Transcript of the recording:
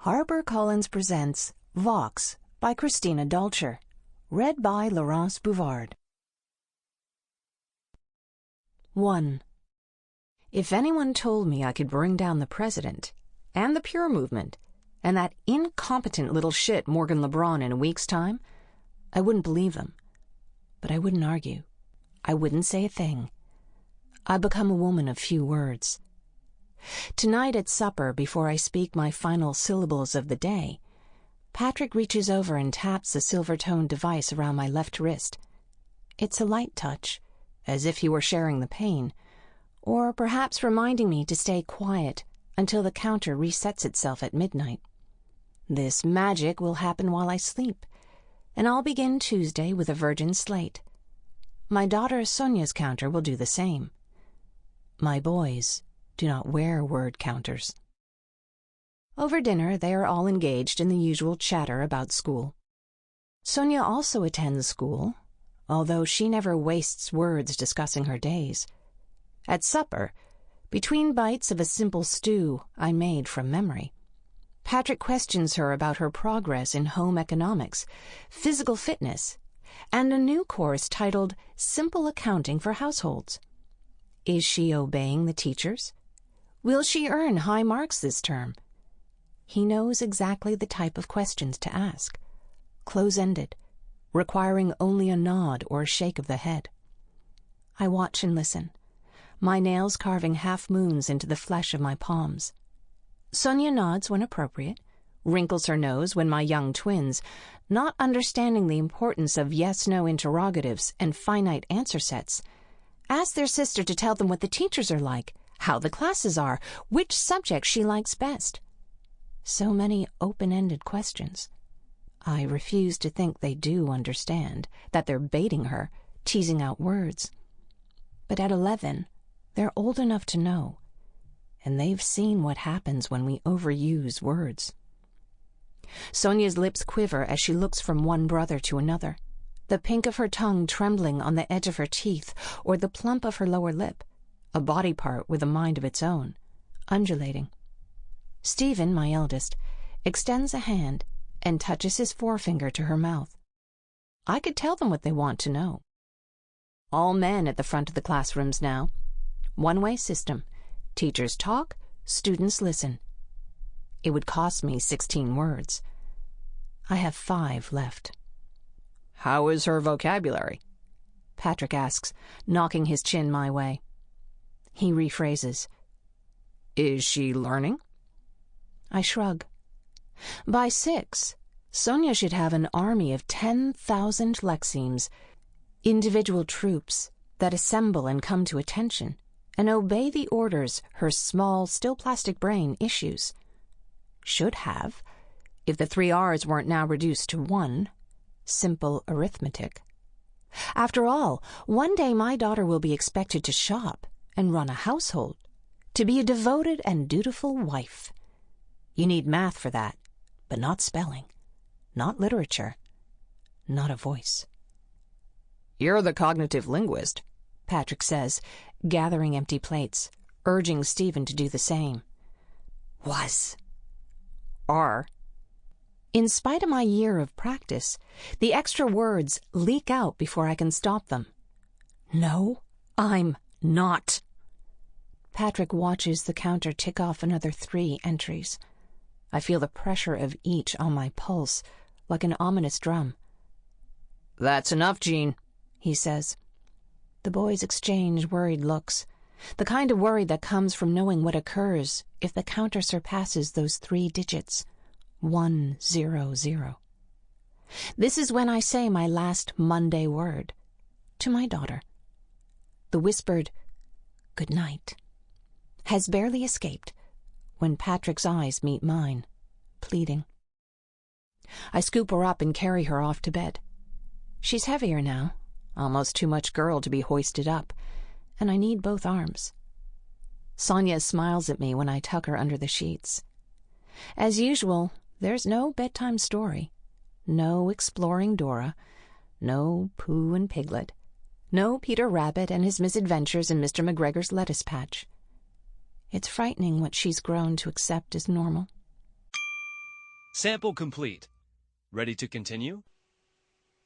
HarperCollins presents Vox by Christina Dalcher, read by Laurence Bouvard. 1. If anyone told me I could bring down the president, and the Pure Movement, and that incompetent little shit Morgan LeBron in a week's time, I wouldn't believe them. But I wouldn't argue. I wouldn't say a thing. I've become a woman of few words. Tonight at supper, before I speak my final syllables of the day, Patrick reaches over and taps the silver-toned device around my left wrist. It's a light touch, as if he were sharing the pain, or perhaps reminding me to stay quiet until the counter resets itself at midnight. This magic will happen while I sleep, and I'll begin Tuesday with a virgin slate. My daughter Sonia's counter will do the same. My boys do not wear word counters. Over dinner, they are all engaged in the usual chatter about school. Sonia also attends school, although she never wastes words discussing her days. At supper, between bites of a simple stew I made from memory, Patrick questions her about her progress in home economics, physical fitness, and a new course titled Simple Accounting for Households. Is she obeying the teachers? Will she earn high marks this term? He knows exactly the type of questions to ask, close-ended, requiring only a nod or a shake of the head. I watch and listen, my nails carving half-moons into the flesh of my palms. Sonia nods when appropriate, wrinkles her nose when my young twins, not understanding the importance of yes-no interrogatives and finite answer sets, ask their sister to tell them what the teachers are like, how the classes are, which subject she likes best. So many open-ended questions. I refuse to think they do understand, that they're baiting her, teasing out words. But at 11, they're old enough to know, and they've seen what happens when we overuse words. Sonia's lips quiver as she looks from one brother to another, the pink of her tongue trembling on the edge of her teeth or the plump of her lower lip, a body part with a mind of its own, undulating. Stephen, my eldest, extends a hand and touches his forefinger to her mouth. I could tell them what they want to know. All men at the front of the classrooms now. One-way system. Teachers talk, students listen. It would cost me 16 words. I have 5 left. How is her vocabulary? Patrick asks, knocking his chin my way. He rephrases. Is she learning? I shrug. By 6, Sonia should have an army of 10,000 lexemes, individual troops that assemble and come to attention and obey the orders her small, still plastic brain issues. Should have, if the 3 R's weren't now reduced to 1, simple arithmetic. After all, one day my daughter will be expected to shop and run a household, to be a devoted and dutiful wife. You need math for that, but not spelling, not literature, not a voice. You're the cognitive linguist, Patrick says, gathering empty plates, urging Stephen to do the same. Was. Are. In spite of my year of practice, the extra words leak out before I can stop them. No, I'm not. Patrick watches the counter tick off another 3 entries. I feel the pressure of each on my pulse, like an ominous drum. That's enough, Jean, he says. The boys exchange worried looks, the kind of worry that comes from knowing what occurs if the counter surpasses those 3 digits, 100. This is when I say my last Monday word, to my daughter. The whispered, "Good night," has barely escaped when Patrick's eyes meet mine, pleading. I scoop her up and carry her off to bed. She's heavier now, almost too much girl to be hoisted up, and I need both arms. Sonia smiles at me when I tuck her under the sheets. As usual, there's no bedtime story, no exploring Dora, no Pooh and Piglet, no Peter Rabbit and his misadventures in Mr. McGregor's lettuce patch. It's frightening what she's grown to accept as normal. Sample complete. Ready to continue?